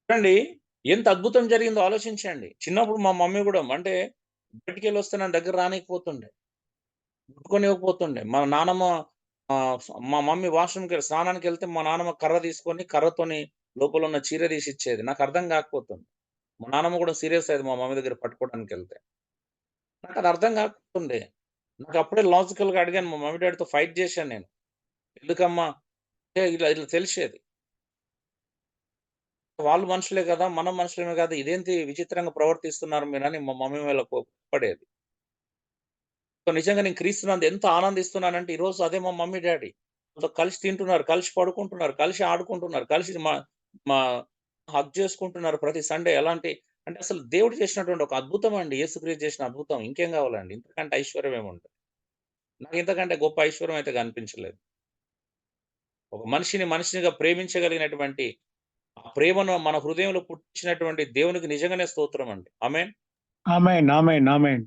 చూడండి ఎంత అద్భుతం జరిగిందో ఆలోచించండి. చిన్నప్పుడు మా మమ్మీ గూడా అంటే బయటికెళ్ళొస్తే నన్ను దగ్గర రానీకపోతుండే. ముట్టుకోనివ్వకపోతుండే. మా నానమ్మ మా మమ్మీ స్నానానికెళ్తే మా నానమ్మ కర్ర తీసుకొని కర్రతోని లోపలున్న చీర తీసిచ్చేది. నాకర్థం కాకపోతుంది. మా నానమ్మ గూడా సీరియస్ అయ్యేది మా మమ్మీ దగ్గర పట్టుకోవడానికెళ్తే. నాకది అర్థం కాకపోతుండే. నాకప్పుడే లాజికల్‌గా అడిగాను మా మమ్మీ డ్యాడీతో ఫైట్ చేశాను నేను. ఎందుకమ్మా? అంటే ఇలా ఇలా తెలిసేది. వాళ్ళు మనుషులే గదా! మనం మనుషులమే గదా! ఇదేంటి విచిత్రంగా ప్రవర్తిస్తున్నారు మీరని మా మమ్మీ మీద కోప్పడేది. సో, నిజంగా నేను క్రీస్తునందు ఎంత ఆనందిస్తున్నానంటే ఈరోజు అదే మా మమ్మీ, డ్యాడీ. వాళ్ళతో కలిసి తింటున్నారు, కలిసి పడుకుంటున్నారు, కలిసి ఆడుకుంటున్నారు, కలిసి మా మా హగ్ చేసుకుంటున్నారు ప్రతి సండే. ఎలాంటి అంటే అసలు దేవుడు చేసినటువంటి ఒక అద్భుతం అండి. యేసుక్రీస్తు చేసిన అద్భుతం. ఇంకేం గావాలండి? ఇంతకంటే ఐశ్వర్యం ఏముంటది? నాకు ఇంతకంటే గొప్ప ఐశ్వర్యం అయితే కనిపించలేదు. ఒక మనిషిని మనిషినిగా ప్రేమించగలిగినటువంటి ఆ ప్రేమను మన హృదయంలో పుట్టించినటువంటి దేవునికి నిజంగానే స్తోత్రం అండి. ఆమేన్. ఆమేన్. ఆమేన్. ఆమేన్.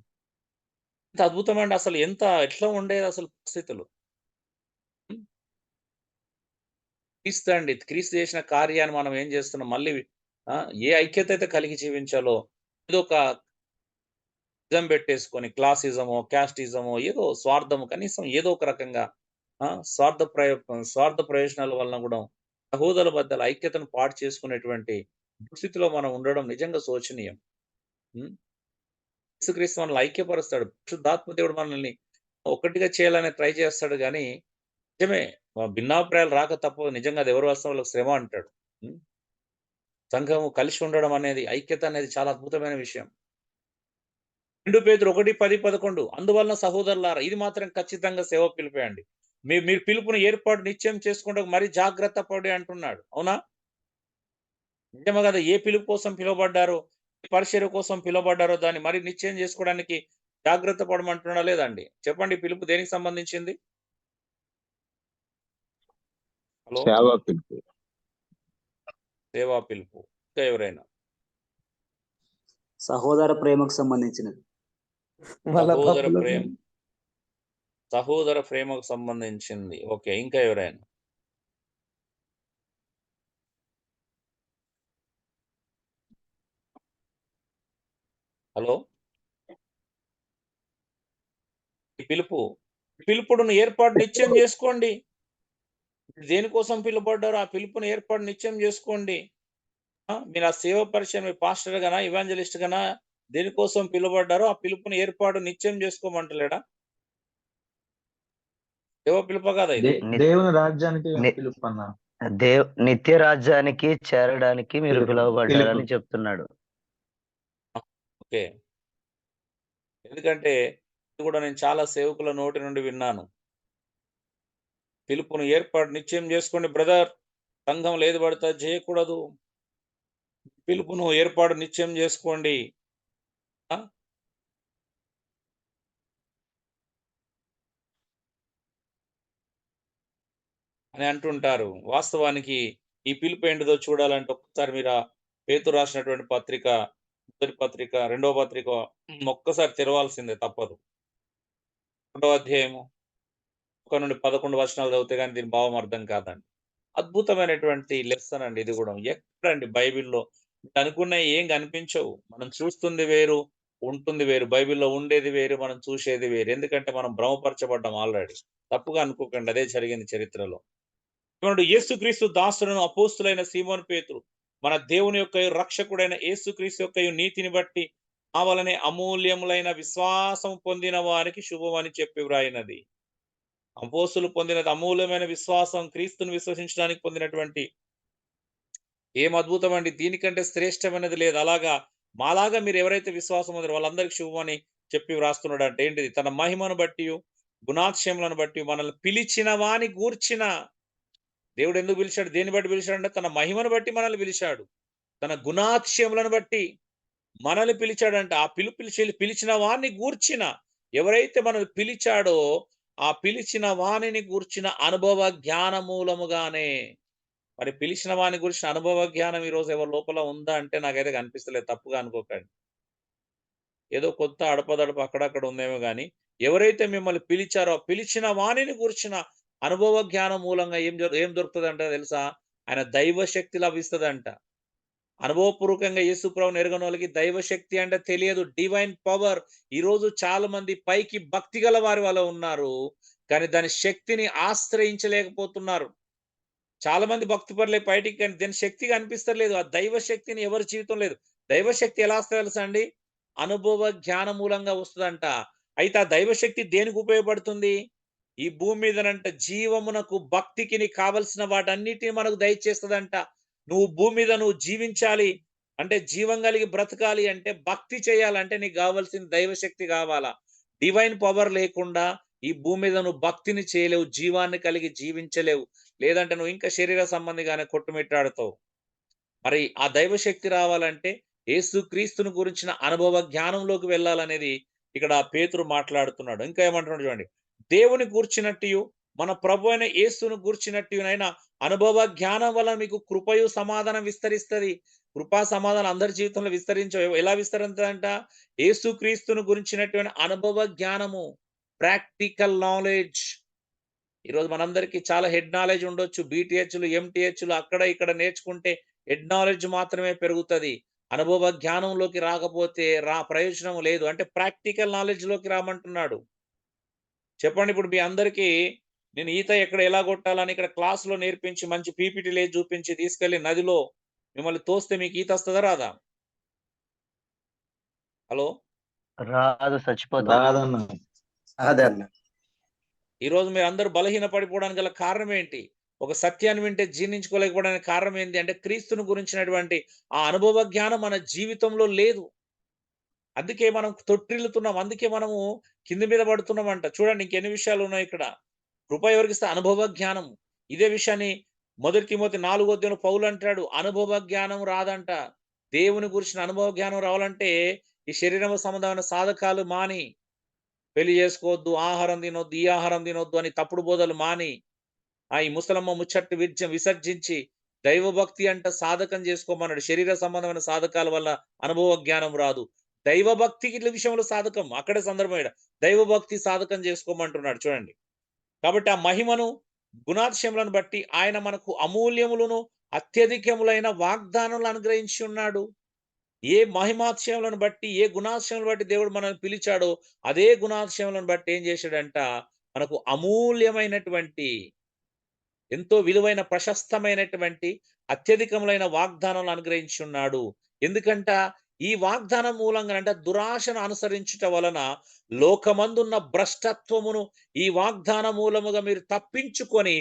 ఎంత అద్భుతమండి అసలు ఎట్లా ఉండేదసలు పరిస్థితులు. హ్మ్. క్రీస్తు అండి. క్రీస్తు చేసిన కార్యాన్ని మనం ఏం చేస్తున్నాం మళ్ళీ ఏ ఐక్యత అయితే కలిగి జీవించాలో ఏదో ఒక ఇజం పెట్టేసుకొని క్లాసిజమో, క్యాస్టిజమో ఏదో స్వార్థము కనీసం ఏదో ఒక రకంగా ఆ! స్వార్థ ప్రయోజనాల వలన గూడా సహోదరుల మధ్యల ఐక్యతను పాడు చేసుకునేటువంటి దుస్థితిలో మనం ఉండడం నిజంగా శోచనీయం. హ్మ్. యేసుక్రీస్తు మనల్ని ఐక్యపరుస్తాడు. పరిశుద్ధాత్మ దేవుడు మనల్ని ఒకటిగా చేయాలని ట్రై చేస్తాడు గానీ, నిజమే భిన్నాభిప్రాయాలు రాక తప్పదు. నిజంగా అది ఎవరి వస్తే వాళ్ళకి శ్రమ అంటాడు. హ్మ్. సంఘము కలిసి ఉండడం అనేది, ఐక్యత అనేది చాలా అద్భుతమైన విషయం. 2 పేతురు 1, 10, 11 అందువలన సహోదరులారా ఇది మాత్రం ఖచ్చితంగా సేవ పిలిపే అండి. మీరు పిలుపుని ఏర్పాటు నిశ్చయం చేసుకుంటకు మరి జాగ్రత్త పడి అంటున్నాడు. అవునా? నిజమే గదా! ఏ పిలుపు కోసం పిలువబడ్డారో, ఏ పరిచర్య కోసం పిలువబడ్డారో దాన్ని మరి నిశ్చయం చేసుకోవడానికి జాగ్రత్త పడమంటున్నాడా లేదా అండి? చెప్పండి పిలుపు దేనికి సంబంధించింది? హలో! సేవా పిలుపు. సేవా పిలుపు. ఇంకా ఎవరైనా? సహోదర ప్రేమకు సంబంధించినది. వాళ్ళ సహోదర తప్పులకు ప్రేమ సహోదర ప్రేమకు సంబంధించింది. ఓకే. ఇంకా ఎవరైనా? హలో! ఈ పిలుపుడును ఏర్పాటు నిశ్చయం జేసుకోండి. దేనికోసం పిలువబడ్డారో ఆ పిలుపుని ఏర్పాటు నిశ్చయం జేసుకోండి. మీరు ఆ సేవ పరిచయం మీ పాస్టర్ గానా, ఎవాంజలిస్ట్ గానా దేనికోసం పిలువబడ్డారో ఆ పిలుపుని ఏర్పాటు నిశ్చయం జేసుకోమంటలేడా? సేవ పిలుపా కాదా ఇది? దేవుని రాజ్యానికి ని పిలుపన్నా. నిత్య రాజ్యానికి చేరడానికి మీరు పిలుపు. పిలువబడ్డారని చెప్తున్నాడు. ఓకే. ఎందుకంటే ఇది గూడా నేను చాలా సేవకుల నోటి నుండి విన్నాను. పిలుపును ఏర్పాటు నిశ్చయం జేసుకోండి బ్రదర్. సంఘంలో ఏది పడితే అది జేయకూడదు. పిలుపును ఏర్పాటు నిశ్చయం జేసుకోండి. ఆ! అని అంటుంటారు. వాస్తవానికి ఈ పిలుపు ఏంటిదో చూడాలంటే ఒక్కసారి మీరు పేతురు రాసినటువంటి పత్రిక, మొదటి పత్రిక, రెండవ పత్రిక ఒక్కసారి తెరవాల్సిందే తప్పదు. రెండవ అధ్యాయము 1-11 వచనాలు చదివితే గాని దీని భావం అర్థం కాదండి. అద్భుతమైనటువంటి లెసన్ అండి ఇది గూడా. ఎక్కడండి బైబిల్‌లో అనుకున్నయి ఏం కనిపించవు. మనం చూస్తుంది వేరు, ఉంటుంది వేరు. బైబిల్‌లో ఉండేది వేరు, మనం చూసేది వేరు. ఎందుకంటే మనం భ్రమపరచబడ్డాం ఆల్రెడీ. తప్పుగా అనుకోకండి అదే జరిగింది చరిత్రలో. చూడండి యేసుక్రీస్తు దాసులను అపోస్తులైన సీమోను పేతురు మన దేవుని యొక్క రక్షకుడైన యేసుక్రీస్తు యొక్క నీతిని బట్టి కావలనే అమూల్యములైన విశ్వాసం పొందిన వారికి శుభమని చెప్పి వ్రాయినది. అపోస్తులు పొందినది అమూల్యమైన విశ్వాసం క్రీస్తుని విశ్వసించడానికి పొందినటువంటి ఏం అద్భుతం అండి. దీనికంటే శ్రేష్టమైనది లేదు. అలాగా మాలాగా మీరు ఎవరైతే విశ్వాసం ఉన్నారో వాళ్ళందరికీ శుభమని చెప్పి వ్రాస్తున్నాడు అంటే ఏంటిది? తన మహిమను బట్టి, గుణాతిశయములను బట్టి మనల్ని పిలిచిన వాని గూర్చిన దేవుడు ఎందుకు పిలిచాడు? దేన్ని బట్టి పిలిచాడంటే తన మహిమను బట్టి మనల్ని పిలిచాడు. తన గుణాతిశయములను బట్టి మనల్ని పిలిచాడంట. ఆ పిలిచిన వాణ్ణి గూర్చిన ఎవరైతే మనల్ని పిలిచాడో ఆ పిలిచిన వానిని గూర్చిన అనుభవ జ్ఞాన మూలముగానే మరి పిలిచిన వాని గురించిన అనుభవ జ్ఞానం ఈరోజు ఎవరి లోపల ఉందా అంటే నాకైతే కనిపిస్తలేదు. తప్పుగా అనుకోకండి. ఏదో కొత్త అడపదడప అక్కడక్కడ ఉందేమో గాని, ఎవరైతే మిమ్మల్ని పిలిచారో, పిలిచిన వానిని గూర్చిన అనుభవ జ్ఞానం మూలంగా ఏం దొరుకుతదంట తెలుసా? ఆయన దైవ శక్తి లభిస్తదంట. అనుభవపూర్వకంగా యేసు ప్రభువుని ఎరగని వాళ్ళకి దైవశక్తి అంటే తెలియదు. Divine power. ఈరోజు చాలా మంది పైకి భక్తి గల వారి వలె ఉన్నారు. కానీ దాని శక్తిని ఆశ్రయించలేకపోతున్నారు. చాలా మంది భక్తిపరులే బయటికి, కానీ దాని శక్తి కనిపిస్తలేదు. ఆ దైవ శక్తిని ఎవరి జీవితం లేదు. దైవశక్తి ఎలా వస్తదో తెలుసా అండి? అనుభవ జ్ఞాన మూలంగా వస్తదంట. అయితే ఆ దైవశక్తి దేనికి ఉపయోగపడుతుంది? ఈ భూమి మీదనంట జీవమునకు, భక్తికి నీకు కావలసిన వాటన్నిటిని మనకు దయచేస్తదంట. నువ్వు భూమి మీద నువ్వు జీవించాలి అంటే, జీవం కలిగి బ్రతకాలి అంటే, భక్తి చేయాలంటే నీకు కావాల్సిన దైవశక్తి కావాలా. డివైన్ పవర్ లేకుండా ఈ భూమి మీద నువ్వు భక్తిని చేయలేవు, జీవాన్ని కలిగి జీవించలేవు. లేదంటే నువ్వు ఇంకా శరీర సంబంధిగానే కొట్టుమిట్టాడుతావు. మరి ఆ దైవశక్తి రావాలంటే యేసుక్రీస్తుని గురించిన అనుభవ జ్ఞానంలోకి వెళ్ళాలనేది ఇక్కడ పేతురు మాట్లాడుతున్నాడు. ఇంకా ఏమంటున్నాడు చూడండి. దేవుని గూర్చినట్టియు మన ప్రభువైన యేసును గూర్చినట్టియునైనా అనుభవ జ్ఞానం వలన మీకు కృపయు సమాధానం విస్తరిస్తది. కృపా సమాధానం అందరి జీవితంలో ఎలా విస్తరించదంట? యేసుక్రీస్తును గురించినటువంటి అనుభవ జ్ఞానము, ప్రాక్టికల్ నాలెడ్జ్. ఈరోజు మనందరికీ చాలా హెడ్ నాలెడ్జ్ ఉండొచ్చు. బీటీహెచ్‌లు, ఎంటీహెచ్‌లు అక్కడ ఇక్కడ నేర్చుకుంటే హెడ్ నాలెడ్జ్ మాత్రమే పెరుగుతది. అనుభవ జ్ఞానంలోకి రాకపోతే ప్రయోజనం లేదు. అంటే ప్రాక్టికల్ నాలెడ్జ్‌లోకి రామంటున్నాడు. చెప్పండి, ఇప్పుడు మీ అందరికీ నేను ఈత ఎక్కడ ఎలా కొట్టాలని ఇక్కడ క్లాస్‌లో నేర్పించి, మంచి పీపీటీలేసి చూపించి తీసుకెళ్ళి నదిలో మిమ్మల్ని తోస్తే మీకు ఈత వస్తదా రాదా? హలో! రాదు, చచ్చిపోతాం. రాదన్న. అదే అన్న. ఈరోజు మీరందరూ బలహీన పడిపోవడానికి గల కారణం ఏంటి? ఒక సత్యాన్ని వింటే జీర్ణించుకోలేకపోవడానికి కారణం ఏంటి అంటే, క్రీస్తును గురించినటువంటి ఆ అనుభవ జ్ఞానం మన జీవితంలో లేదు. అందుకే మనం తొట్టిల్లుతున్నాం. అందుకే మనము కింద మీద పడుతున్నామంట. చూడండి ఇంకెన్ని విషయాలున్నాయి ఇక్కడ. కృప ఎవరికిస్తే? అనుభవ జ్ఞానం. ఇదే విషయాన్ని 1 తిమోతి 4వ అధ్యాయంలో పౌలు అంటాడు. అనుభవ జ్ఞానం రాదంట. దేవుని గురించిన అనుభవ జ్ఞానం రావాలంటే ఈ శరీరం సంబంధమైన సాధకాలు మాని, పెళ్లి చేసుకోవద్దు, ఆహారం తినొద్దు, ఈ ఆహారం తినొద్దు అని తప్పుడు బోధలు మాని, ఈ ముసలమ్మ ముచ్చట్లు విసర్జించి దైవభక్తి అంట సాధకం చేసుకోమన్నాడు. శరీర సంబంధమైన సాధకాల వల్ల అనుభవ జ్ఞానం రాదు. దైవభక్తికి విషయంలో సాధకం అక్కడే సందర్భం. దైవభక్తి సాధకం చేసుకోమంటున్నాడు చూడండి. కాబట్టి ఆ మహిమను, గుణాతిశయములను బట్టి ఆయన మనకు అమూల్యములను అత్యధికములైన వాగ్దానములు అనుగ్రహించి ఉన్నాడు. ఏ మహిమాతిశయములను బట్టి, ఏ గుణాతిశయములను బట్టి దేవుడు మనల్ని పిలిచాడో అదే గుణాతిశయములను బట్టి ఏం చేశాడంట? మనకు అమూల్యమైనటువంటి, ఎంతో విలువైన, ప్రశస్తమైనటువంటి, అత్యధికములైన వాగ్దానాలను అనుగ్రహించి ఉన్నాడు. ఎందుకంట? ఈ వాగ్దానం మూలంగానంట దురాశను అనుసరించుట వలన లోకమందున్న భ్రష్టత్వమును ఈ వాగ్దాన మూలముగా మీరు తప్పించుకొని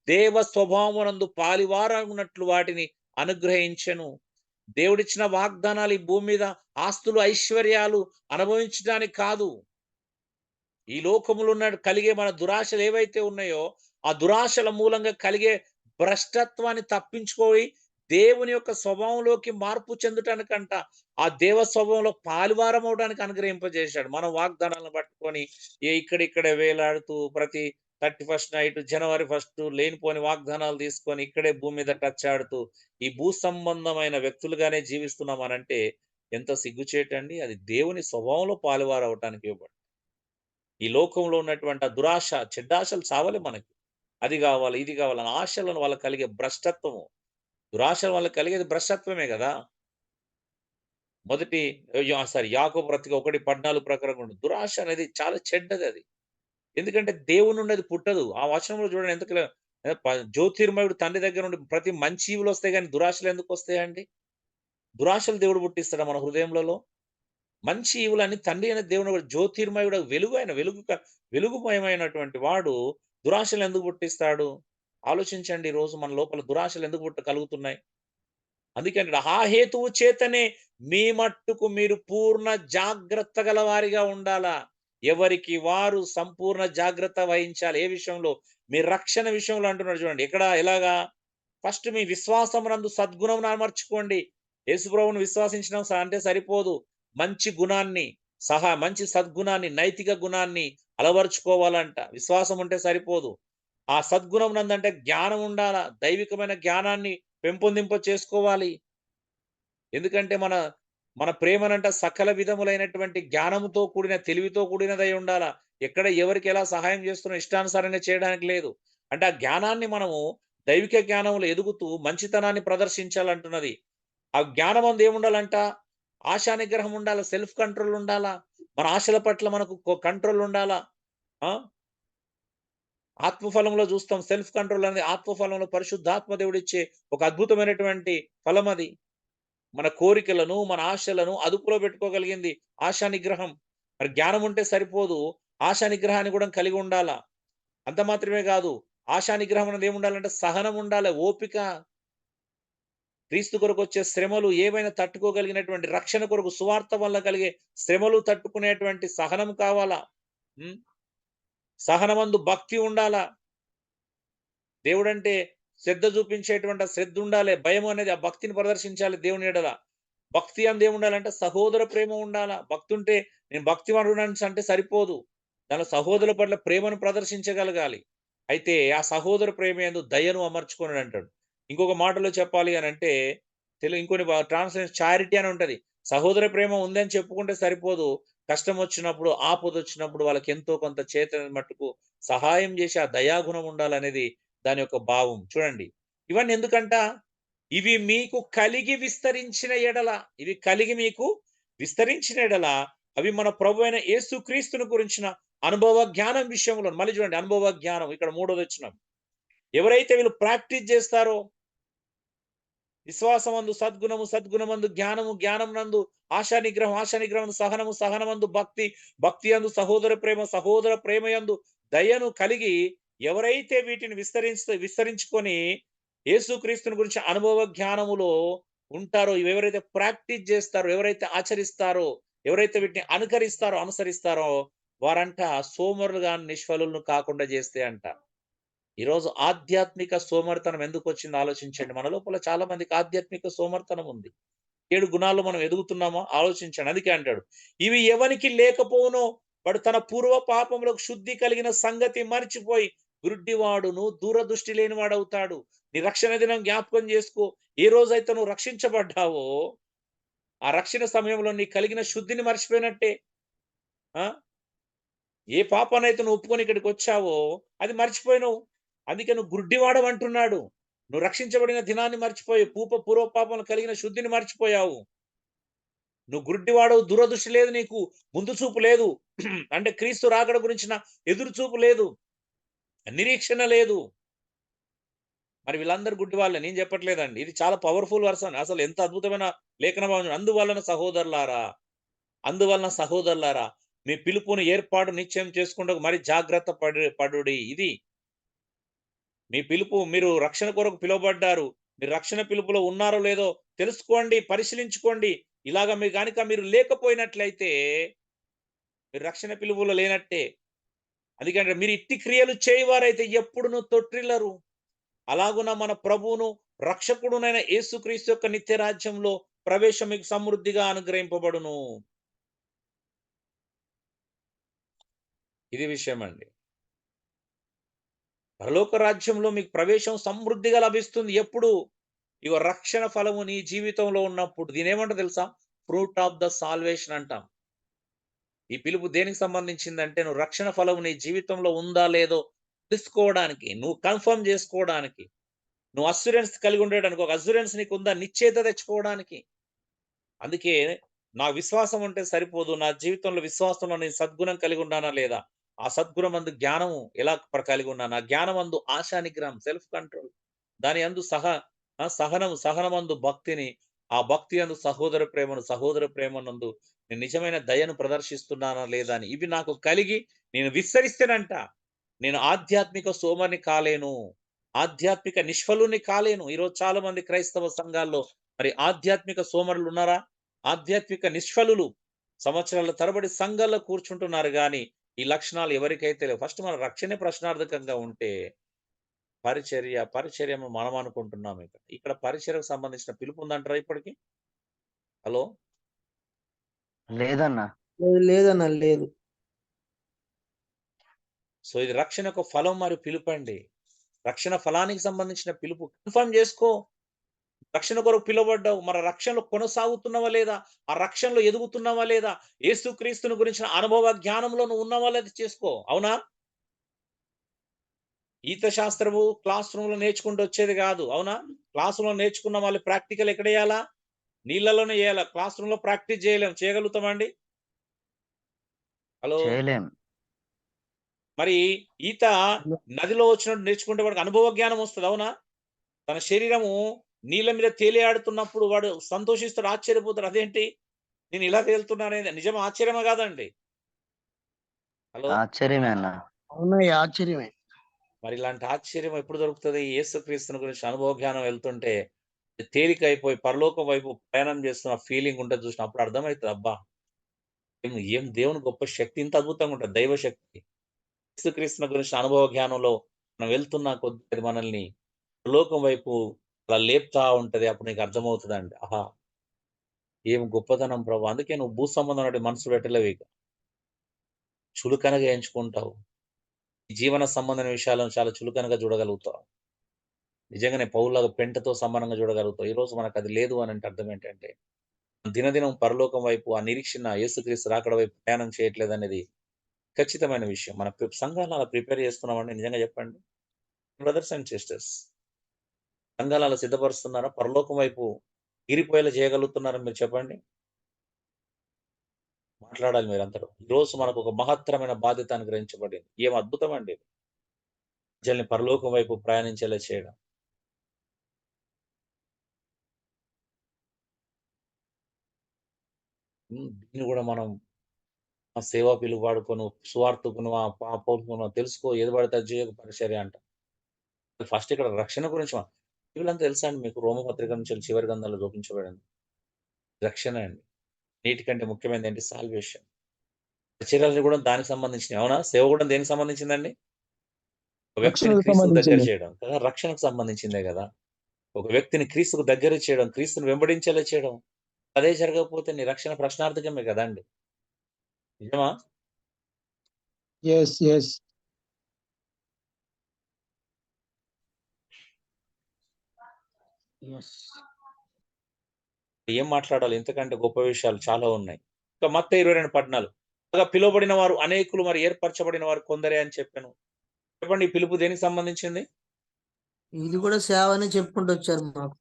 దేవ స్వభావమునందు పాలివారగునట్లు వాటిని అనుగ్రహించెను. దేవుడిచ్చిన వాగ్దానాలు ఈ భూమి మీద ఆస్తులు, ఐశ్వర్యాలు అనుభవించడానికి కాదు. ఈ లోకములో కలిగే మన దురాశలు ఏవైతే ఉన్నాయో ఆ దురాశల మూలంగా కలిగే భ్రష్టత్వాన్ని తప్పించుకోయి దేవుని యొక్క స్వభావంలోకి మార్పు చెందుటానికంట, ఆ దేవ స్వభావంలో పాలువారం అవడానికి అనుగ్రహింపజేశాడు. మనం వాగ్దానాలను పట్టుకొని ఇక్కడిక్కడే వేలాడుతూ ప్రతి 31st నైట్, జనవరి 1 లేనిపోని వాగ్దానాలు తీసుకొని ఇక్కడే భూమి మీద టచ్ ఆడుతూ ఈ భూ సంబంధమైన వ్యక్తులుగానే జీవిస్తున్నామనంటే ఎంత సిగ్గుచేటండి. అది దేవుని స్వభావంలో పాలువారు అవటానికి ఇవ్వబడి, ఈ లోకంలో ఉన్నటువంటి ఆ దురాశ, చెడ్డాశలు చావలే మనకి. అది కావాలి, ఇది కావాలని ఆశలను వాళ్ళకి కలిగే భ్రష్టత్వము, దురాశ వాళ్ళకి కలిగేది భ్రష్టత్వమే కదా. యాకోబు పత్రిక 1:14 ప్రకారం దురాశ అనేది చాలా చెడ్డది అది. ఎందుకంటే దేవుని నుండి అది పుట్టదు. ఆ వచనంలో చూడండి ఎంత జ్యోతిర్మయుడు తండ్రి దగ్గర నుండి ప్రతి మంచి ఈవులు వస్తాయి, కానీ దురాశలు ఎందుకు వస్తాయండి? దురాశలు దేవుడు పుట్టిస్తాడా మన హృదయంలో? మంచి ఈవులని తండ్రి అయిన దేవుడు, జ్యోతిర్మయుడు, వెలుగుమయమైనటువంటి వాడు దురాశలు ఎందుకు పుట్టిస్తాడు? ఆలోచించండి. ఈ రోజు మన లోపల దురాశలు ఎందుకు కలుగుతున్నాయి? అందుకని ఆ హేతువు చేతనే మీ మట్టుకు మీరు పూర్ణ జాగ్రత్త గల వారిగా ఉండాలా. ఎవరికి వారు సంపూర్ణ జాగ్రత్త వహించాలి. ఏ విషయంలో? మీ రక్షణ విషయంలో అంటున్నాడు చూడండి. ఎలాగా? ఫస్ట్ మీ విశ్వాసమునందు సద్గుణం అమర్చుకోండి. యేసుప్రభువును విశ్వాసించడం అంటే సరిపోదు. మంచి గుణాన్ని, మంచి సద్గుణాన్ని, నైతిక గుణాన్ని అలవరుచుకోవాలంట. విశ్వాసం ఉంటే సరిపోదు. ఆ సద్గుణం నందంటే జ్ఞానం ఉండాలా. దైవికమైన జ్ఞానాన్ని పెంపొందింప చేసుకోవాలి. ఎందుకంటే మన ప్రేమనంట సకల విధములైనటువంటి జ్ఞానముతో కూడిన, తెలివితో కూడినదై ఉండాలా. ఎక్కడ ఎవరికి ఎలా సహాయం చేస్తున్నా ఇష్టానుసారంగా చేయడానికి లేదు. అంటే ఆ జ్ఞానాన్ని మనము దైవిక జ్ఞానంలో ఎదుగుతూ మంచితనాన్ని ప్రదర్శించాలంటున్నది. ఆ జ్ఞానం అందు ఏముండాలంట? ఆశా నిగ్రహం ఉండాలా, సెల్ఫ్ కంట్రోల్ ఉండాలా, మన ఆశల పట్ల మనకు కంట్రోల్ ఉండాలా. ఆ! ఆత్మఫలంలో చూస్తాం. సెల్ఫ్ కంట్రోల్ అనేది ఆత్మఫలంలో పరిశుద్ధాత్మ దేవుడిచ్చే ఒక అద్భుతమైనటువంటి ఫలం అది. మన కోరికలను, మన ఆశలను అదుపులో పెట్టుకోగలిగింది ఆశా నిగ్రహం. మరి జ్ఞానం ఉంటే సరిపోదు. ఆశా నిగ్రహాన్ని కూడా కలిగి ఉండాలా. అంత మాత్రమే కాదు. ఆశా నిగ్రహం అనేది ఏముండాలంటే సహనం ఉండాలి, ఓపిక. క్రీస్తు కొరకొచ్చే శ్రమలు ఏవైనా తట్టుకోగలిగినటువంటి రక్షణ కొరకు సువార్త వల్ల కలిగే శ్రమలు తట్టుకునేటువంటి సహనం కావాలా. హ్మ్. సహనమందు భక్తి ఉండాలా. దేవుడంటే శ్రద్ధ చూపించేటువంటి ఆ శ్రద్ధ ఉండాలి. భయం అనేది ఆ భక్తిని ప్రదర్శించాలి దేవుని యెడల. భక్తి అందు ఏముండాలంటే సహోదర ప్రేమ ఉండాలా. భక్తి ఉంటే నేను భక్తిమంతుడని అంటే సరిపోదు. దానిలో సహోదరుల పట్ల ప్రేమను ప్రదర్శించగలగాలి. అయితే ఆ సహోదర ప్రేమ యందు దయను అమర్చుకొనుడు అంటాడు. ఇంకొక మాటలో చెప్పాలి అనంటే ఇంకొన్ని ట్రాన్స్‌లేషన్ చారిటీ అని ఉంటది. సహోదర ప్రేమ ఉందని చెప్పుకుంటే సరిపోదు. కష్టం వచ్చినప్పుడు, ఆపదొచ్చినప్పుడు వాళ్ళకి ఎంతో కొంత చేతనైన మట్టుకు సహాయం చేసి ఆ దయాగుణం ఉండాలనేది దాని యొక్క భావం. చూడండి. ఇవన్నీ ఎందుకంట? ఇవి మీకు కలిగి విస్తరించిన ఎడల, ఇవి కలిగి మీకు విస్తరించిన ఎడల, అవి మన ప్రభువైన యేసుక్రీస్తును గురించిన అనుభవ జ్ఞానం విషయంలో మళ్ళీ చూడండి అనుభవ జ్ఞానం ఇక్కడ మూడోదొచ్చినం. ఎవరైతే వీళ్ళు ప్రాక్టీస్ చేస్తారో విశ్వాసమందు సద్గుణము, సద్గుణమందు జ్ఞానము, జ్ఞానమునందు ఆశా నిగ్రహం, ఆశా నిగ్రహం సహనము, సహనమందు భక్తి, భక్తి యందు సహోదర ప్రేమ, సహోదర ప్రేమయందు దయను కలిగి ఎవరైతే వీటిని విస్తరించుకొని యేసుక్రీస్తుని గురించి అనుభవ జ్ఞానములో ఉంటారో, ఎవరైతే ప్రాక్టీస్ చేస్తారో, ఎవరైతే ఆచరిస్తారో, ఎవరైతే వీటిని అనుసరిస్తారో వారంట సోమరులుగా నిష్ఫలులను కాకుండా చేస్తే అంట. ఈరోజు ఆధ్యాత్మిక సోమరితనం ఎందుకొచ్చిందో ఆలోచించండి. మన లోపల చాలా మందికి ఆధ్యాత్మిక సోమరితనం ఉంది. 7 గుణాల్లో మనం ఎదుగుతున్నామా? ఆలోచించండి. అందుకే అంటాడు. ఇవి ఎవనికి లేకపోవునో వాడు తన పూర్వ పాపములకు శుద్ధి కలిగిన సంగతి మరిచిపోయి గుడ్డివాడును, దూరదృష్టి లేనివాడవుతాడు. నీ రక్షణ దినం జ్ఞాపకం చేసుకో. ఏ రోజైతే నువ్వు రక్షించబడ్డావో, ఆ రక్షణ సమయంలో నీకు కలిగిన శుద్ధిని మర్చిపోయినట్టే. ఆ! ఏ పాపాన్నైతే నువ్వు ఒప్పుకొని ఇక్కడికొచ్చావో అది మర్చిపోయినవు. అందుకే నువ్వు గుడ్డివాడవంటున్నాడు. నువ్వు రక్షించబడిన దినాన్ని మర్చిపోయి పూర్వ పాపములు కలిగిన శుద్ధిని మర్చిపోయావు. నువ్వు గుడ్డివాడవు, దూరదృష్టి లేదు నీకు. ముందు చూపు లేదు. అంటే క్రీస్తు రాకడ గురించిన ఎదురు చూపు లేదు. నిరీక్షణ లేదు. మరి వీళ్ళందరూ గుడ్డివాళ్ళే. నేను చెప్పట్లేదండి. ఇది చాలా పవర్‌ఫుల్ వర్షన్. అసలు ఎంత అద్భుతమైన లేఖన భాగం. అందువలన సహోదరులారా మీ పిలుపును ఏర్పాటు నిశ్చయం చేసుకుంటకు మరి జాగ్రత్త పడుడి. ఇది మీ పిలుపు. మీరు రక్షణ కొరకు పిలువబడ్డారు. మీరు రక్షణ పిలుపులో ఉన్నారో లేదో తెలుసుకోండి, పరిశీలించుకోండి. ఇలాగ మీరు లేకపోయినట్లయితే మీరు రక్షణ పిలుపులో లేనట్టే. అందుకంటే మీరు ఇట్టి క్రియలు చేయవారైతే ఎప్పుడును తొట్టిల్లరు. అలాగున మన ప్రభువును రక్షకుడునైన యేసుక్రీస్తు యొక్క నిత్య రాజ్యంలో ప్రవేశం మీకు సమృద్ధిగా అనుగ్రహింపబడును. ఇది విషయం అండి. పరలోక రాజ్యంలో మీకు ప్రవేశం సమృద్ధిగా లభిస్తుంది. ఎప్పుడు? ఇగో రక్షణ ఫలము నీ జీవితంలో ఉన్నప్పుడు. దీనేమంటారో తెలుసా? ఫ్రూట్ ఆఫ్ ద సాల్వేషన్ అంటాం. ఈ పిలుపు దేనికి సంబంధించిందంటే నువ్వు రక్షణ ఫలము నీ జీవితంలో ఉందా లేదో తెలుసుకోవడానికి, నువ్వు కన్ఫర్మ్ చేసుకోవడానికి, నువ్వు అస్యూరెన్స్ కలిగి ఉండడానికి, ఒక అస్యూరెన్స్ నీకుందా నిశ్చయిత తెచ్చుకోవడానికి. అందుకే నా విశ్వాసం ఉంటే సరిపోదు. నా జీవితంలో విశ్వాసంలో నేను సద్గుణం కలిగి ఉన్నానా లేదా? ఆ సద్గుణమందు జ్ఞానము ఎలా కలిగి ఉన్నాను? ఆ జ్ఞానమందు ఆశా నిగ్రహం, సెల్ఫ్ కంట్రోల్. దాని యందు సహనమందు భక్తిని, ఆ భక్తి యందు సహోదర ప్రేమను, సహోదర ప్రేమనందు నేను నిజమైన దయను ప్రదర్శిస్తున్నానా లేదా అని. ఇవి నాకు కలిగి నేను విస్తరిస్తేనంట నేను ఆధ్యాత్మిక సోమరిని కాలేను. ఆధ్యాత్మిక నిష్ఫలుని కాలేను. ఈరోజు చాలా మంది క్రైస్తవ సంఘాల్లో మరి ఆధ్యాత్మిక సోమరులు ఉన్నారా? ఆధ్యాత్మిక నిష్ఫలులు సంవత్సరాల తరబడి సంఘాల్లో కూర్చుంటున్నారు గాని, ఈ లక్షణాలు ఎవరికైతే లేవు. ఫస్ట్ మన రక్షణే ప్రశ్నార్థకంగా ఉంటే, పరిచర్యను మనం అనుకుంటున్నాం ఇక. ఇక్కడ పరిచర్యకు సంబంధించిన పిలుపు ఉందంటారా ఇప్పటికి? హలో! లేదన్నా. లేదన్నా లేదు. సో, ఇది రక్షణ యొక్క ఫలం మరియు పిలుపండి. రక్షణ ఫలానికి సంబంధించిన పిలుపు కన్ఫర్మ్ చేసుకో. రక్షణ కొరకు పిలువబడ్డావు. మన రక్షణలో కొనసాగుతున్నావా లేదా? ఆ రక్షణలో ఎదుగుతున్నావా లేదా? యేసుక్రీస్తుని గురించిన అనుభవ జ్ఞానంలో నువ్వు ఉన్నావా లేదా చేసుకో. అవునా? ఈత శాస్త్రము క్లాస్ రూమ్‌లో నేర్చుకుంటూ వచ్చేది గాదు. అవునా? క్లాస్ రూమ్‌లో నేర్చుకున్న వాళ్ళు ప్రాక్టికల్ ఎక్కడేయాలా? నీళ్ళలోనే చేయాలి. క్లాస్ రూమ్‌లో ప్రాక్టీస్ చేయలేం. చేయగలుగుతామండి? హలో! చేయలేం. మరి ఈత నదిలో వచ్చినట్టు నేర్చుకుంటే వాడికి అనుభవ జ్ఞానం వస్తది. అవునా? తన శరీరము నీళ్ళ మీద తేలియాడుతున్నప్పుడు వాడు సంతోషిస్తాడు, ఆశ్చర్యపోతాడు. అదేంటి? నేను ఇలా తేలుతున్నాననేది నిజం ఆశ్చర్యమా కాదండి? హలో! ఆశ్చర్యమే అన్న. అవునయ్య ఆశ్చర్యమే. మరి ఇలాంటి ఆశ్చర్యం ఎప్పుడు దొరుకుతది? యేసుక్రీస్తుని గురించి అనుభవ జ్ఞానం వెళ్తుంటే తేలికైపోయి పరలోకం వైపు ప్రయాణం చేస్తున్న ఫీలింగ్ ఉంటది చూసినా అప్పుడు అర్థమైతది. అబ్బా! ఏం దేవుని గొప్ప శక్తి ఇంత అద్భుతంగా ఉంటది. దైవ శక్తి. యేసుక్రీస్తుని గురించిన అనుభవ జ్ఞానంలో మనం వెళ్తున్న కొద్దీ అది మనల్ని పరలోకం వైపు అలా లేపుతా ఉంటది. అప్పుడు నీకు అర్థమవుతదండి. ఆహా! ఏం గొప్పతనం ప్రభు. అందుకే నువ్వు భూ సంబంధమైనటువంటి మనసు పెట్టలేవు ఇక. చులకనగా ఎంచుకుంటావు. ఈ జీవన సంబంధమైన విషయాలను చాలా చులకనగా చూడగలుగుతావు. నిజంగానే పౌల్లాగా పెంటతో సమానంగా చూడగలుగుతావు. ఈరోజు మనకది లేదు అనంటే అర్థం ఏంటంటే, దినదినం పరలోకం వైపు ఆ నిరీక్షణ యేసుక్రీస్తు రాకడ వైపు ప్రయాణం చేయట్లేదనేది ఖచ్చితమైన విషయం. మన సంఘాలను అలా ప్రిపేర్ చేస్తున్నామండి నిజంగా చెప్పండి? బ్రదర్స్ అండ్ సిస్టర్స్ సంఘాలు అలా సిద్ధపరుస్తున్నారా? పరలోకం వైపు ఎగిరిపోయేలా చేయగలుగుతున్నారా మీరు చెప్పండి? మాట్లాడాలి మీరందరూ. ఈరోజు మనకొక మహత్తరమైన బాధ్యత అనుగ్రహించబడింది. ఏం అద్భుతమండి ఇది. ప్రజల్ని పరలోకం వైపు ప్రయాణించేలా చేయడం. దీన్ని గూడా మనం ఆ సేవా పిలుపు వాడుకోను, సువార్తకును, పౌరుకును తెలుసుకో ఏది పడితే అది చేయకు పరిచర్య అంట. ఫస్ట్ ఇక్కడ రక్షణ గురించి బైబిలంతా తెలుసా అండి మీకు? రోమపత్రిక నుంచి చివరి గ్రంథాల్లో చూపించబడింది. రక్షణ అండి. అన్నిటికంటే ముఖ్యమైనది ఏంటి? సాల్వేషన్. పరిచర్యలు కూడా దానికి సంబంధించినయి. అవునా? సేవ కూడా దేనికి సంబంధించిందండి? ఒక వ్యక్తిని రక్షణకు క్రీస్తుకు దగ్గర సంబంధించింది. చేయడం కదా! రక్షణకు సంబంధించిందే గదా! ఒక వ్యక్తిని క్రీస్తుకు దగ్గర చేయడం, క్రీస్తుని వెంబడించేలా చేయడం. అదే జరగకపోతే నీ రక్షణ ప్రశ్నార్థకమే గదండీ! నిజమా? Yes, yes. Yes. ఏం మాట్లాడాలి? ఇంతకంటే గొప్ప విషయాలు చాలా ఉన్నాయి. ఇంకా మత్తయి 22:14 బాగా పిలువబడిన వారు అనేకులు మరి ఏర్పరచబడిన వారు కొందరే అని చెప్పాను. చెప్పండి ఈ పిలుపు దేనికి సంబంధించింది? ఇది కూడా సేవ అని చెప్పుకుంటూ వచ్చారు మాకు.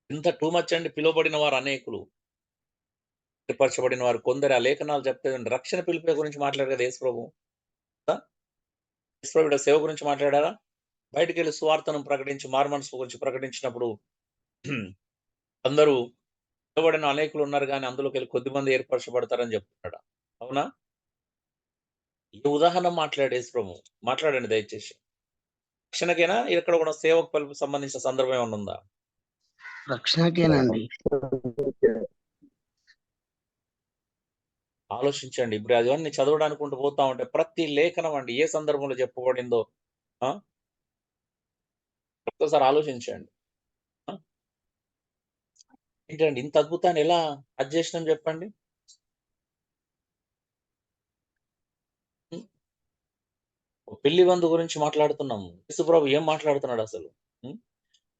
ఇంత టూ మచ్ అండి పిలువబడిన వారు అనేకులు. ఏర్పరచబడిన వారు కొందరే. ఆ లేఖనాలు చెప్తాయండి. రక్షణ పిలుపుల గురించి మాట్లాడారు కదా యేసుప్రభు. ఆ! యేసుప్రభు ఈడ సేవ గురించి మాట్లాడారా? బయటికెళ్ళి సువార్తను ప్రకటించి మారుమనసు గురించి ప్రకటించినప్పుడు అందరూ పిలువబడిన అనేకులు ఉన్నారు గానీ అందులోకెళ్ళి కొద్దిమంది ఏర్పరచబడతారని చెప్తున్నాడా? అవునా? ఏ ఉదాహరణ మాట్లాడాడు యేసుప్రభు? మాట్లాడండి దయచేసి. రక్షణకేనా? ఇక్కడ కూడా సేవకు సంబంధించిన సందర్భం ఏమన్నా ఉందా? రక్షణకేనండి. ఆలోచించండి. ఇప్పుడు అవన్నీ చదవడానికుంటూ పోతా ఉంటే ప్రతి లేఖనం అండి ఏ సందర్భంలో చెప్పబడిందో ఆ! ఒక్కసారి ఆలోచించండి. ఆ! ఏంటండి ఇంత అద్భుతాన్ని ఎలా అది చేసినాం చెప్పండి? హ్మ్. ఓ పెళ్లి బంధు గురించి మాట్లాడుతున్నాము. యేసుప్రభు ఏం మాట్లాడుతున్నాడసలు? హ్మ్.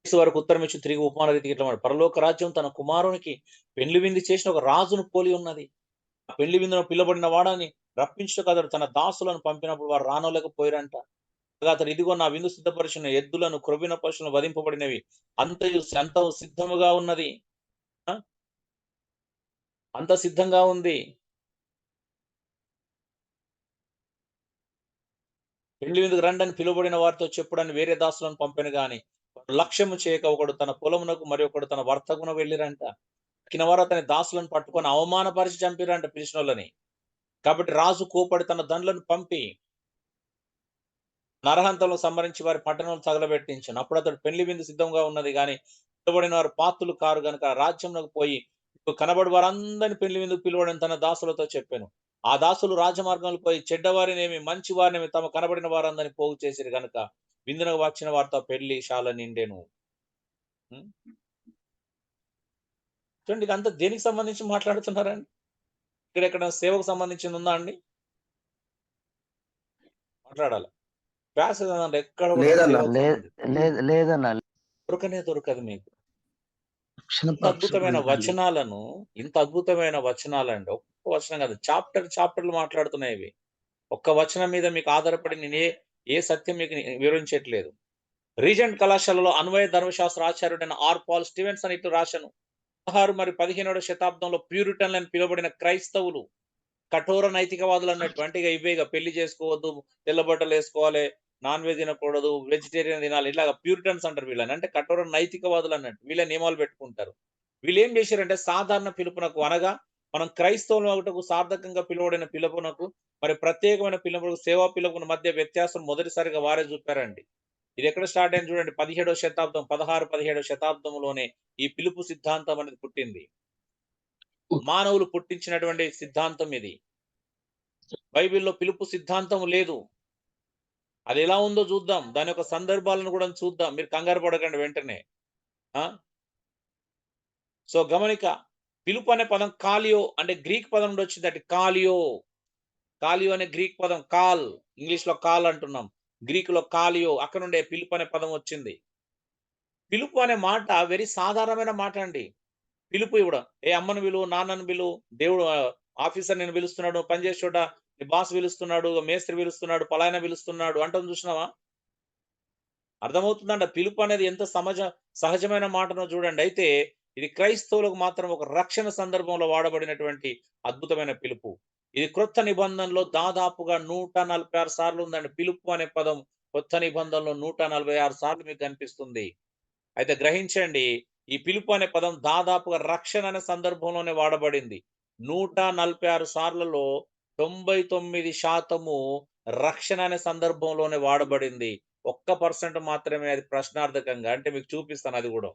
యేసు వారికి ఉత్తరం ఇచ్చి తిరిగి ఉపమాన రీతిగా ఇట్లా పరలోక రాజ్యం తన కుమారునికి పెండ్లి విందు చేసిన ఒక రాజును పోలి ఉన్నది. ఆ పెళ్లి విందులో పిలువబడిన వాడని రప్పించుటకు అతడు తన దాసులను పంపినప్పుడు వారు రానోలేకపోయిరంట. అతడు ఇదిగో నా విందు సిద్ధపరిచిన ఎద్దులను, క్రొవ్విన పశువులను వధింపబడినవి అంతయు సిద్ధముగా ఉన్నది. ఆ! అంత సిద్ధంగా ఉంది. పెళ్లి విందుకు రండని పిలువబడిన వారితో చెప్పుడని వేరే దాసులను పంపెను గాని, లక్ష్యము చేయక ఒకడు తన పొలమునకు మరి ఒకడు తన వర్తకున వెళ్ళిరంట. తక్కినవారు అతని దాసులను పట్టుకొని అవమానపరిచి చంపిరంట పిలిచినోళ్ళని. కాబట్టి రాజు కోపడి తన దండ్లను పంపి నరహంతలను సంహరించి వారి పట్టణంలో తగలబెట్టించాను. అప్పుడు అతడు పెళ్లి విందు సిద్ధంగా ఉన్నది గాని పిలువబడిన వారు పాత్రులు కారు గనుక రాజ్యంలోకి పోయి కనబడి వారందరిని పెళ్లి విందుకు పిలువడని తన దాసులతో చెప్పాను. ఆ దాసులు రాజమార్గంలో పోయి చెడ్డవారినేమి మంచి వారినేమి తమ కనబడిన వారందరిని పోగు చేసిరి గనుక విందునకు వచ్చిన వారితో పెళ్లి శాల నిండెను. హ్మ్. చూడండి ఇదంతా దేనికి సంబంధించి మాట్లాడుతున్నారండి? ఇక్కడెక్కడ సేవకు సంబంధించింది ఉందా అండి? మాట్లాడాలి. ప్యాసేజ్ అదండి ఎక్కడ కూడా లేదన్న. సేవకు సంబంధించి లేదన్న. దొరకనే దొరకదు మీకు. రక్షణ ఇంత అద్భుతమైన వచనాలను, ఇంత అద్భుతమైన వచనాలండి. ఒక్క వచనం కాదు. చాప్టర్‌లు మాట్లాడుతున్నాయి ఇవి. ఒక్క వచనం మీద మీకు ఆధారపడి ఏ సత్యం మీకు వివరించట్లేదు. రీజెంట్ కళాశాలలో అన్వయ ధర్మశాస్త్ర ఆచార్యుడైన ఆర్ పాల్ స్టీవెన్సన్ ఇట్లు రాశాను. 16 మరియు 15వ శతాబ్దంలో ప్యూరిటన్లు అని పిలువబడిన క్రైస్తవులు కఠోర నైతికవాదులు అన్నట్టు. అంటే ఇక పెళ్లి చేసుకోవద్దు, తెల్ల బట్టలు వేసుకోవాలి, నాన్ వెజ్ తినకూడదు, వెజిటేరియన్ తినాలి, ఇలాగ ప్యూరిటన్స్ అంటారు వీళ్ళని. అంటే కఠోర నైతికవాదులు అన్నట్టు. వీళ్ళ నియమాలు పెట్టుకుంటారు. వీళ్ళు ఏం చేశారంటే సాధారణ పిలుపునకు అనగా మనం క్రైస్తవుల ఒకటకు సార్థకంగా పిలువబడిన పిలుపునకు మరి ప్రత్యేకమైన పిలుపునకు సేవా పిలుపున మధ్య వ్యత్యాసం మొదటిసారిగా వారే చూపారండి. ఇది ఎక్కడ స్టార్ట్ అయింది చూడండి. 17వ శతాబ్దం 16-17వ శతాబ్దంలోనే ఈ పిలుపు సిద్ధాంతం అనేది పుట్టింది. మానవులు పుట్టించినటువంటి సిద్ధాంతం ఇది. బైబిల్‌లో పిలుపు సిద్ధాంతం లేదు. అది ఎలా ఉందో చూద్దాం. దాని యొక్క సందర్భాలను కూడా చూద్దాం. మీరు కంగారు పడకండి వెంటనే. ఆ! సో గమనిక. పిలుపు అనే పదం కాలియో అంటే గ్రీక్ పదం నుండి వచ్చిందట. కాలియో. కాలియో అనే గ్రీక్ పదం కాల్. ఇంగ్లీష్‌లో కాల్ అంటున్నాం. గ్రీకులో కాలియో. అక్కడ నుండే పిలుపు అనే పదం వచ్చింది. పిలుపు అనే మాట వెరీ సాధారణమైన మాట అండి. పిలుపు ఇవ్వడం. ఏ అమ్మను పిలువు, నాన్నను పిలువు, దేవుడు ఆఫీసర్ నిన్ను పిలుస్తున్నాడు, పని చేసే చోట నీ బాస్ పిలుస్తున్నాడు, మేస్త్రి పిలుస్తున్నాడు, పలాయన పిలుస్తున్నాడు అంటం చూసినావా? అర్థమవుతుందంట. పిలుపు అనేది ఎంత సహజమైన మాటనో చూడండి. అయితే ఇది క్రైస్తవులకు మాత్రం ఒక రక్షణ సందర్భంలో వాడబడినటువంటి అద్భుతమైన పిలుపు. ఇది క్రొత్త నిబంధనలో దాదాపుగా 146 సార్లు ఉందండి. పిలుపు అనే పదం కొత్త నిబంధనలో 146 సార్లు మీకు కనిపిస్తుంది. అయితే గ్రహించండి. ఈ పిలుపు అనే పదం దాదాపుగా రక్షణ అనే సందర్భంలోనే వాడబడింది. 146 సార్లలో 99% రక్షణ అనే సందర్భంలోనే వాడబడింది. ఒక్క పర్సెంట్ మాత్రమే అది ప్రశ్నార్థకంగా. అంటే మీకు చూపిస్తాను అది గూడా.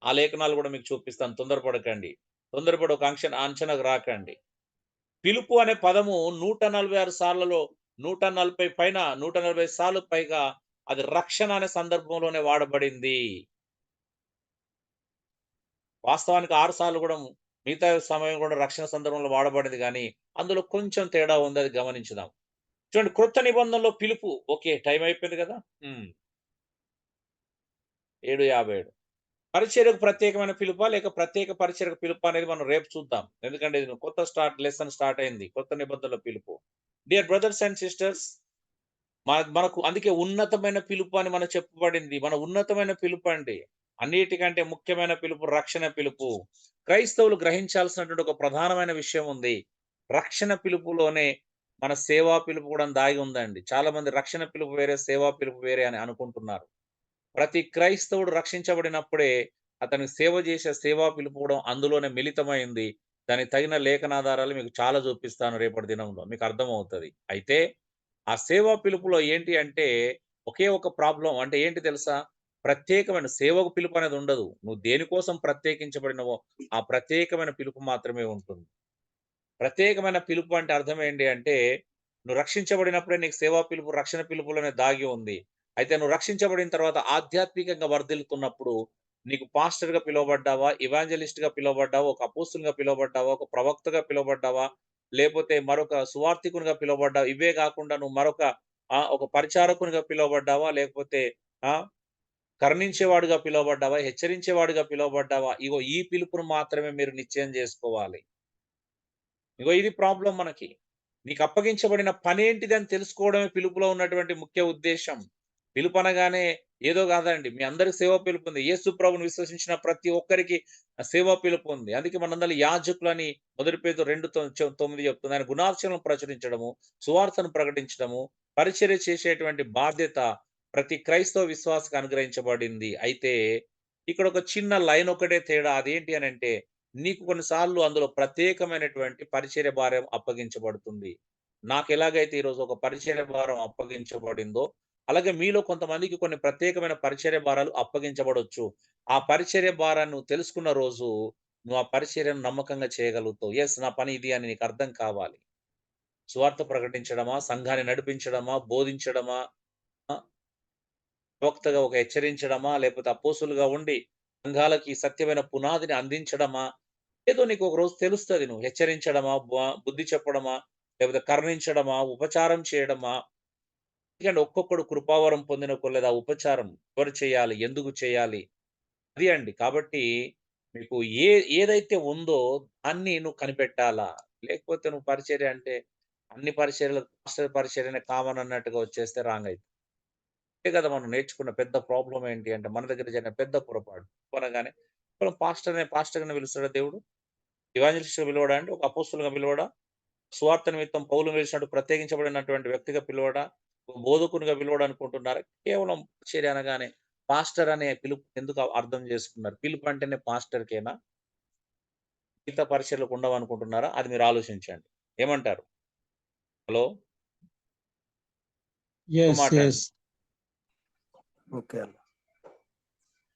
ఆ లేఖనాలు గూడా మీకు చూపిస్తాను. తొందరపడకండి. తొందరపడి ఒక అంచనాకు రాకండి. పిలుపు అనే పదము 146 సార్లలో 140 పైన 140 సార్లు పైగా అది రక్షణ అనే సందర్భంలోనే వాడబడింది. వాస్తవానికి 6 సార్లు గూడా మిగతా సమయం గూడా రక్షణ సందర్భంలో వాడబడింది గానీ, అందులో కొంచెం తేడా ఉంది. అది గమనించుదాం. చూడండి క్రొత్త నిబంధనలో పిలుపు. ఓకే. టైం అయిపోయింది కదా! 7:57. పరిచర్యకు ప్రత్యేకమైన పిలుపా? లేక ప్రత్యేక పరిచర్యకు పిలుపా అనేది మనం రేపు చూద్దాం. ఎందుకంటే ఇది కొత్త లెసన్ స్టార్ట్ అయింది. కొత్త నిబంధనలో పిలుపు. డియర్ బ్రదర్స్ అండ్ సిస్టర్స్, మనకు అందుకే ఉన్నతమైన పిలుపు అని మనకు చెప్పబడింది. మన ఉన్నతమైన పిలుపు అండి. అన్నిటికంటే ముఖ్యమైన పిలుపు రక్షణ పిలుపు. క్రైస్తవులు గ్రహించాల్సినటువంటి ఒక ప్రధానమైన విషయం ఉంది. రక్షణ పిలుపులోనే మన సేవా పిలుపు కూడా దాగి ఉందండి. చాలా మంది రక్షణ పిలుపు వేరే, సేవా పిలుపు వేరే అని అనుకుంటున్నారు. ప్రతి క్రైస్తవుడు రక్షించబడినప్పుడే అతనికి సేవ చేసే సేవా పిలుపు కూడా అందులోనే మిళితమైంది. దానికి తగిన లేఖనాధారాలు మీకు చాలా చూపిస్తాను రేపటి దినంలో. మీకు అర్థమవుతది. అయితే ఆ సేవా పిలుపులో ఏంటి అంటే ఒకే ఒక ప్రాబ్లమ్. అంటే ఏంటి తెలుసా? ప్రత్యేకమైన సేవకు పిలుపు అనేది ఉండదు. నువ్వు దేనికోసం ప్రత్యేకించబడినవో ఆ ప్రత్యేకమైన పిలుపు మాత్రమే ఉంటుంది. ప్రత్యేకమైన పిలుపు అంటే అర్థం ఏంటి అంటే, నువ్వు రక్షించబడినప్పుడే నీకు సేవా పిలుపు, రక్షణ పిలుపులోనే దాగి ఉంది. అయితే నువ్వు రక్షించబడిన తర్వాత ఆధ్యాత్మికంగా వర్ధిల్లుతున్నప్పుడు, నీకు పాస్టర్‌గా పిలువబడ్డావా? ఎవాంజలిస్ట్‌గా పిలువబడ్డావా? ఒక అపోస్తులుగా పిలువబడ్డావా? ఒక ప్రవక్తగా పిలువబడ్డావా? లేపోతే మరొక సువార్థికునిగా పిలువబడ్డావా? ఇవే గాకుండా నువ్వు మరొక ఒక పరిచారకునిగా పిలువబడ్డావా? లేకపోతే ఆహ్, కరుణించేవాడుగా పిలువబడ్డావా? హెచ్చరించేవాడుగా పిలువబడ్డావా? ఇగో ఈ పిలుపును మాత్రమే మీరు నిశ్చయం జేసుకోవాలి. ఇగో ఇది ప్రాబ్లమ్ మనకి. నీకు అప్పగించబడిన పనేంటిదని తెలుసుకోవడమే పిలుపులో ఉన్నటువంటి ముఖ్య ఉద్దేశ్యం. పిలుపనగానే ఏదో కాదండి. మీ అందరికి సేవా పిలుపుంది. యేసు ప్రభువుని విశ్వసించిన ప్రతి ఒక్కరికి సేవా పిలుపుంది. అందుకే మనందరిని యాజకులని మొదటి పేతురు 2:9 చెప్తుంది. ఆయన గుణార్చనలను ప్రచురించడము, సువార్తను ప్రకటించడము, పరిచర్య చేసేటువంటి బాధ్యత ప్రతి క్రైస్తవ విశ్వాసికి అనుగ్రహించబడింది. అయితే ఇక్కడ ఒక చిన్న లైన్ ఒకటే తేడా. అదేంటి అనంటే నీకు కొన్నిసార్లు అందులో ప్రత్యేకమైనటువంటి పరిచర్య భారం అప్పగించబడుతుంది. నాకెలాగైతే ఈరోజు ఒక పరిచర్య భారం అప్పగించబడిందో, అలాగే మీలో కొంతమందికి కొన్ని ప్రత్యేకమైన పరిచర్య భారాలు అప్పగించబడొచ్చు. ఆ పరిచర్య భారాన్ని నువ్వు తెలుసుకున్న రోజు, నువ్వు ఆ పరిచర్యను నమ్మకంగా చేయగలుగుతావు. యెస్, నా పని ఇది అని నీకు అర్థం కావాలి. సువార్త ప్రకటించడమా, సంఘాన్ని నడిపించడమా, బోధించడమా, ఆహ్, ప్రవక్తగా ఒక హెచ్చరించడమా, లేకపోతే అపోస్తులుగా ఉండి సంఘాలకి సత్యమైన పునాదిని అందించడమా, ఏదో నీకు ఒక రోజు తెలుస్తది. నువ్వు హెచ్చరించడమా, బుద్ధి చెప్పడమా, లేకపోతే కరుణించడమా, ఉపచారం చేయడమా. ఎందుకంటే ఒక్కొక్కడు కృపావరం పొందిన కొలది ఆ ఉపచారం ఎవరు చేయాలి? ఎందుకు చేయాలి? అది అండి. కాబట్టి మీకు ఏదైతే ఉందో దాన్ని నువ్వు కనిపెట్టాలా. లేకపోతే నువ్వు పరిచర్య అంటే అన్ని పరిచర్యలకు పాస్టర్ పరిచర్యనే కామన్ అన్నట్టుగా వచ్చేస్తే రాంగ్ అయితది. ఇదే కదా మనం నేర్చుకున్న పెద్ద ప్రాబ్లమ్ ఏంటి అంటే మన దగ్గర జరిగిన పెద్ద పొరపాటు. అనగానే కేవలం పాస్టర్‌గానే పిలుస్తాడా దేవుడు? ఎవాంజలిస్ట్‌గా పిలవడా అండి? ఒక అపోస్తలుగా పిలవడా? సువార్త నిమిత్తం పౌలును పిలిచినట్టు ప్రత్యేకించబడినటువంటి వ్యక్తిగా పిలవడా? ఒక బోధకునిగా పిలవడా అనుకుంటున్నారా? కేవలం పరిచర్య అనగానే పాస్టర్ అనే పిలుపు ఎందుకు అర్థం చేసుకున్నారు? పిలుపు అంటేనే పాస్టర్‌కేనా? మిగతా పరిచర్యలకు ఉండవనుకుంటున్నారా? అది మీరు ఆలోచించండి. ఏమంటారు? హలో! Yes, మాట yes. అండి. ఓకే అన్న.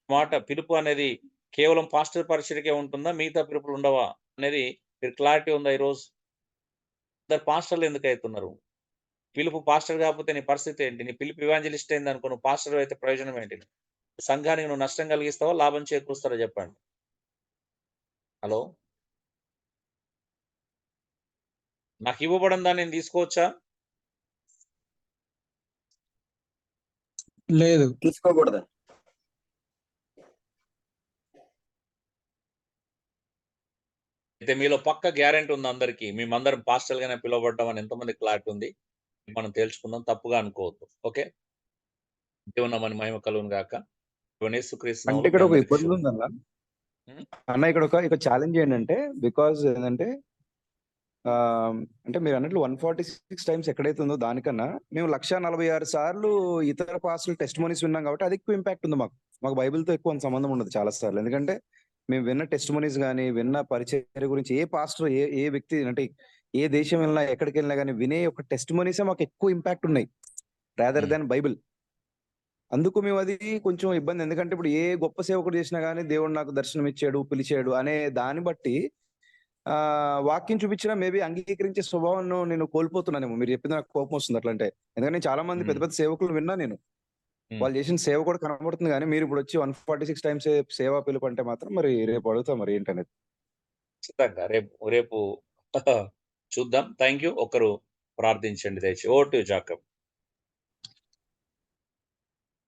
మాట పిలుపు అనేది కేవలం పాస్టర్ పరిచర్యకే ఉంటుందా? మిగతా పిలుపులు ఉండవా? అనేది మీరు క్లారిటీ ఉందా ఈరోజు? అందరు పాస్టర్‌లు ఎందుకైతున్నారు? పిలుపు పాస్టర్ కాకపోతే నీ పరిస్థితి ఏంటి? నీ పిలుపు ఎవాంజలిస్ట్ అయిందనుకో నువ్వు పాస్టర్ అయితే ప్రయోజనం ఏంటి? సంఘానికి నువ్వు నష్టం కలిగిస్తావా? లాభం చేకూరుస్తారా చెప్పండి? హలో! నాకు ఇవ్వబడిన దాన్ని నేను తీసుకోవచ్చా? లేదు. తీసుకోకూడదు. అయితే మీలో పక్కా గ్యారంటీ ఉంది అందరికీ. మేమందరం పాస్టర్‌లుగానే పిలువబడ్డామని ఎంతమందికి క్లారిటీ ఉంది? మనం తేల్చుకుందాం. తప్పుగా అనుకోవద్దు. ఓకే. దేవుని నామానికి మహిమ కలుగును గాక. దేవుని యేసుక్రీస్తు అంటే నామములో మీ ఇక్కడ ఒక అందరికీ ఇబ్బంది శుభం. ఉందన్న. హ్మ్. అన్న ఇక్కడ ఒక ఛాలెంజ్ ఏంటంటే బికాజ్ ఏంటంటే అంటే మీరు అన్నట్లు 146 టైమ్స్ ఎక్కడైతే ఉందో దానికన్నా మేము 146 సార్లు ఇతర పాస్టర్ల టెస్టిమోనీస్ విన్నాం కాబట్టి అది ఎక్కువ ఇంపాక్ట్ ఉంది మాకు. మాకు బైబిల్‌తో ఎక్కువ సంబంధం ఉండదు చాలా సార్లు. ఎందుకంటే మేము విన్న టెస్టిమోనీస్ గాని, విన్న పరిచర్య గురించి ఏ పాస్టర్ ఏ వ్యక్తి అంటే ఏ దేశం వెళ్ళినా, ఎక్కడికి వెళ్ళినా గాని వినే ఒక టెస్టిమోనీసే మాకు ఎక్కువ ఇంపాక్ట్ ఉన్నాయి. రాదర్ హ్మ్. దాన్ బైబిల్. అందుకు మేము అది కొంచెం ఇబ్బంది. ఎందుకంటే ఇప్పుడు ఏ గొప్ప సేవకుడు చేసినా గాని దేవుడు నాకు దర్శనం ఇచ్చాడు, పిలిచాడు అనే దాన్ని బట్టి వాక్యం చూపించినా మేబీ అంగీకరించే స్వభావం నేను కోల్పోతున్నానేమో. మీరు చెప్పింది నాకు కోపం వస్తుంది అట్లంటే. ఎందుకంటే నేను చాలా మంది పెద్ద హ్మ్. పెద్ద సేవకులు విన్నా నేను. హ్మ్. వాళ్ళు చేసిన సేవ కూడా కనబడుతుంది గానీ మీరు ఇప్పుడు వచ్చి 146 టైమ్స్ సేవా పిలుపు అంటే మాత్రం మరి రేపు అడుగుతా మరి ఏంటనేది. ఖచ్చితంగా. రేపు రేపు చూద్దాం. Thank you. ఒకరు ప్రార్థించండి దయచేసి. Over to you Jacob.